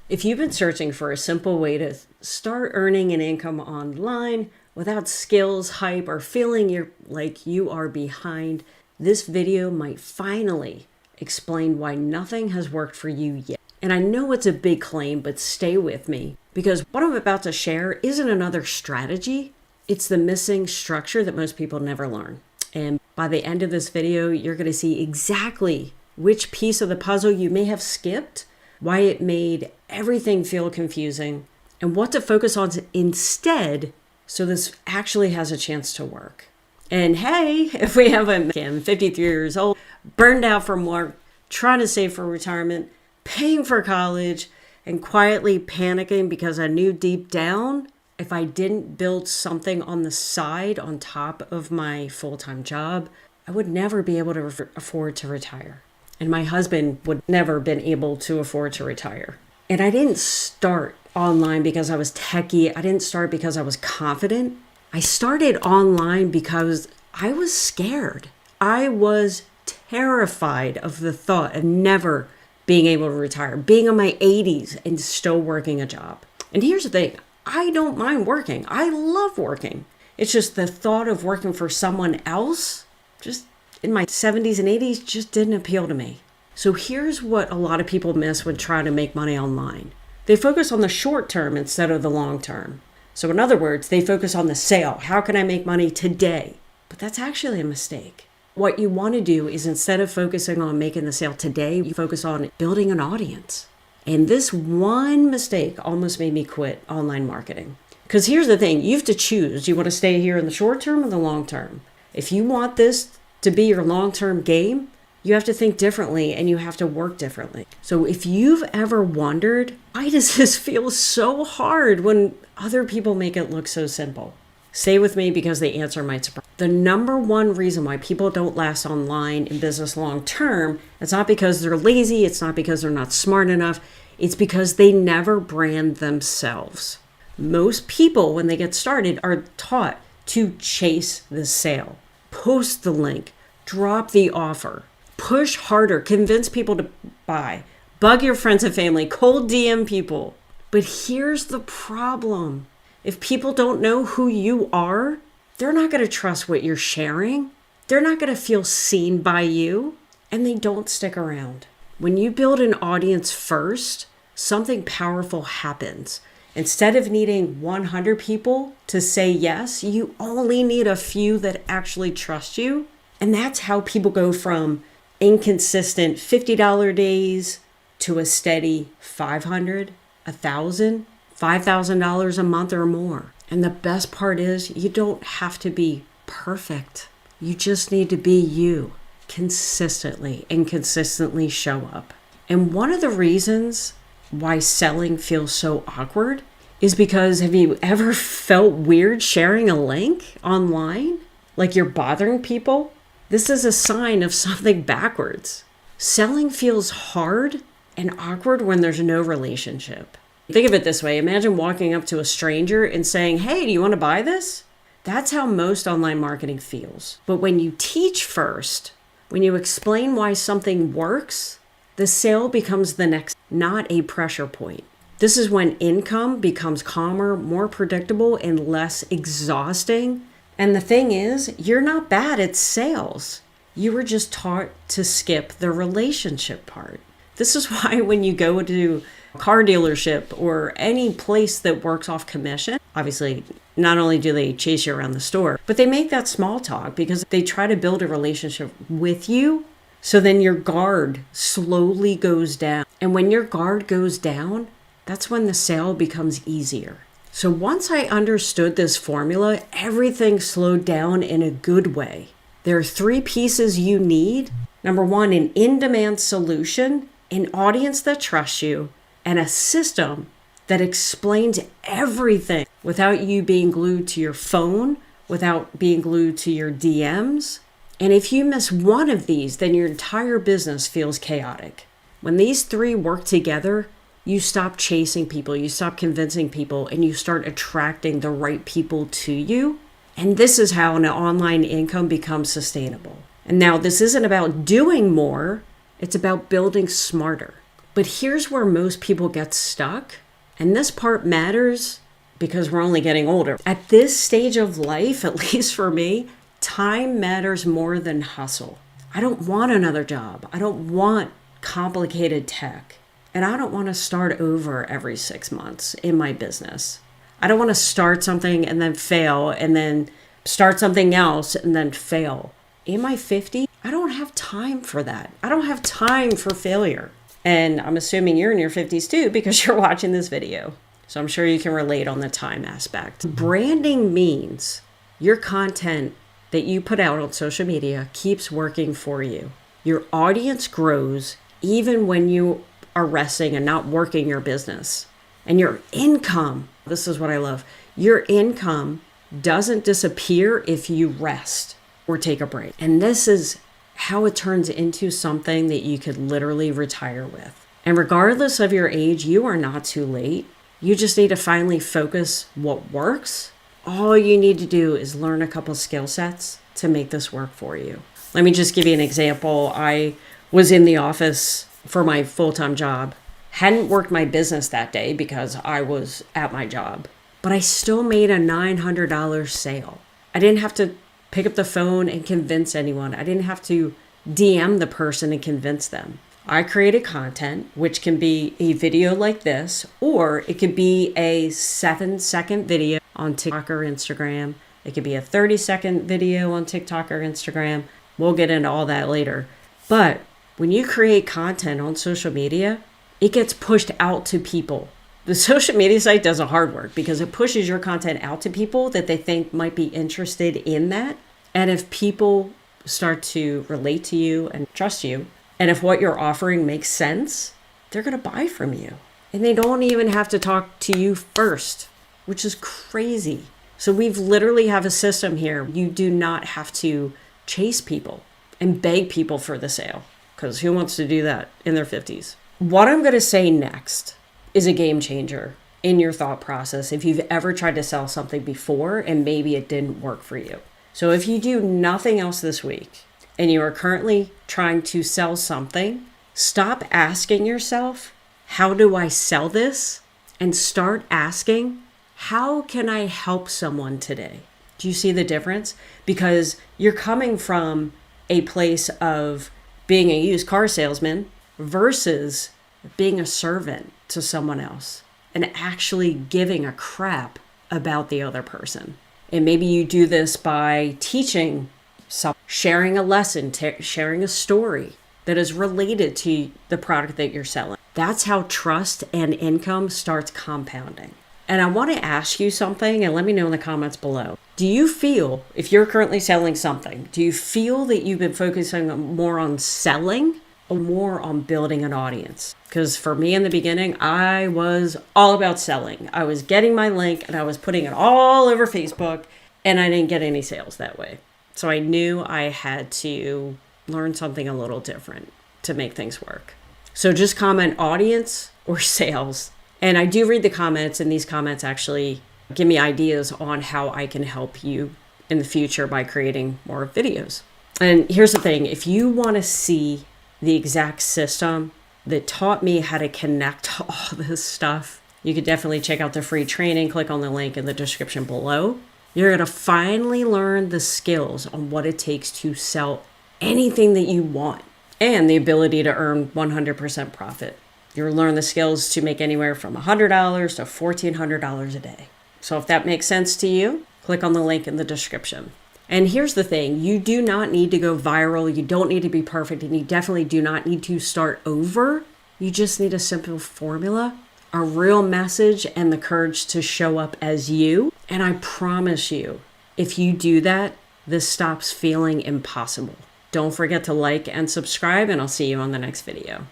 If you've been searching for a simple way to start earning an income online without skills, hype, or feeling like you are behind, this video might finally explain why nothing has worked for you yet. And I know it's a big claim, but stay with me because what I'm about to share isn't another strategy. It's the missing structure that most people never learn. And by the end of this video, you're going to see exactly which piece of the puzzle you may have skipped, why it made everything feel confusing, and what to focus on instead so this actually has a chance to work. And hey, if we have I'm 53 years old, burned out from work, trying to save for retirement, paying for college, and quietly panicking because I knew deep down if I didn't build something on the side on top of my full-time job, I would never be able to afford to retire. And my husband would never been able to afford to retire. And I didn't start online because I was techie. I didn't start because I was confident. I started online because I was scared. I was terrified of the thought of never being able to retire, being in my 80s and still working a job. And here's the thing, I don't mind working. I love working. It's just the thought of working for someone else, just in my 70s and 80s, just didn't appeal to me. So here's what a lot of people miss when trying to make money online. They focus on the short term instead of the long term. So in other words, they focus on the sale. How can I make money today? But that's actually a mistake. What you want to do is instead of focusing on making the sale today, you focus on building an audience. And this one mistake almost made me quit online marketing. Because here's the thing, you have to choose. You want to stay here in the short term or the long term? If you want this to be your long-term game, you have to think differently and you have to work differently. So if you've ever wondered, why does this feel so hard when other people make it look so simple? Stay with me because the answer might surprise. The number one reason why people don't last online in business long term, it's not because they're lazy, it's not because they're not smart enough, it's because they never brand themselves. Most people, when they get started, are taught to chase the sale. Post the link, drop the offer, push harder, convince people to buy, bug your friends and family, cold DM people. But here's the problem. If people don't know who you are, they're not going to trust what you're sharing. They're not going to feel seen by you, and they don't stick around. When you build an audience first, something powerful happens. Instead of needing 100 people to say yes, you only need a few that actually trust you. And that's how people go from inconsistent $50 days to a steady $500, $1,000, $5,000 a month or more. And the best part is you don't have to be perfect. You just need to be you consistently and consistently show up. And one of the reasons why selling feels so awkward is because have you ever felt weird sharing a link online? Like you're bothering people? This is a sign of something backwards. Selling feels hard and awkward when there's no relationship. Think of it this way. Imagine walking up to a stranger and saying, hey, do you want to buy this? That's how most online marketing feels. But when you teach first, when you explain why something works, the sale becomes the next, not a pressure point. This is when income becomes calmer, more predictable, and less exhausting. And the thing is, you're not bad at sales. You were just taught to skip the relationship part. This is why when you go to a car dealership or any place that works off commission, obviously, not only do they chase you around the store, but they make that small talk because they try to build a relationship with you. So then your guard slowly goes down. And when your guard goes down, that's when the sale becomes easier. So once I understood this formula, everything slowed down in a good way. There are 3 pieces you need. Number 1, an in-demand solution, an audience that trusts you, and a system that explains everything without you being glued to your phone, without being glued to your DMs. And if you miss one of these, then your entire business feels chaotic. When these 3 work together, you stop chasing people, you stop convincing people, and you start attracting the right people to you. And this is how an online income becomes sustainable. And now this isn't about doing more, it's about building smarter. But here's where most people get stuck. And this part matters because we're only getting older. At this stage of life, at least for me, time matters more than hustle. I don't want another job. I don't want complicated tech. And I don't want to start over every 6 months in my business. I don't want to start something and then fail and then start something else and then fail. In my 50s, I don't have time for that. I don't have time for failure. And I'm assuming you're in your 50s too because you're watching this video. So I'm sure you can relate on the time aspect. Branding means your content that you put out on social media keeps working for you. Your audience grows even when you are resting and not working your business. And your income, this is what I love, your income doesn't disappear if you rest or take a break. And this is how it turns into something that you could literally retire with. And regardless of your age, you are not too late. You just need to finally focus what works. All you need to do is learn a couple skill sets to make this work for you. Let me just give you an example. I was in the office for my full-time job. Hadn't worked my business that day because I was at my job, but I still made a $900 sale. I didn't have to pick up the phone and convince anyone. I didn't have to DM the person and convince them. I created content, which can be a video like this, or it could be a 7-second video on TikTok or Instagram. It could be a 30-second video on TikTok or Instagram. We'll get into all that later. But when you create content on social media, it gets pushed out to people. The social media site does a hard work because it pushes your content out to people that they think might be interested in that. And if people start to relate to you and trust you, and if what you're offering makes sense, they're going to buy from you. And they don't even have to talk to you first, which is crazy. So we've literally have a system here. You do not have to chase people and beg people for the sale, because who wants to do that in their 50s? What I'm going to say next is a game changer in your thought process if you've ever tried to sell something before and maybe it didn't work for you. So if you do nothing else this week and you are currently trying to sell something, stop asking yourself, how do I sell this? And start asking, how can I help someone today? Do you see the difference? Because you're coming from a place of being a used car salesman versus being a servant to someone else and actually giving a crap about the other person. And maybe you do this by teaching someone, sharing a lesson, sharing a story that is related to the product that you're selling. That's how trust and income starts compounding. And I want to ask you something, and let me know in the comments below. Do you feel, if you're currently selling something, do you feel that you've been focusing more on selling or more on building an audience? Because for me in the beginning, I was all about selling. I was getting my link and I was putting it all over Facebook, and I didn't get any sales that way. So I knew I had to learn something a little different to make things work. So just comment audience or sales. And I do read the comments, and these comments actually give me ideas on how I can help you in the future by creating more videos. And here's the thing, if you want to see the exact system that taught me how to connect all this stuff, you could definitely check out the free training. Click on the link in the description below. You're going to finally learn the skills on what it takes to sell anything that you want and the ability to earn 100% profit. You'll learn the skills to make anywhere from $100 to $1,400 a day. So if that makes sense to you, click on the link in the description. And here's the thing, you do not need to go viral. You don't need to be perfect, and you definitely do not need to start over. You just need a simple formula, a real message, and the courage to show up as you. And I promise you, if you do that, this stops feeling impossible. Don't forget to like and subscribe, and I'll see you on the next video.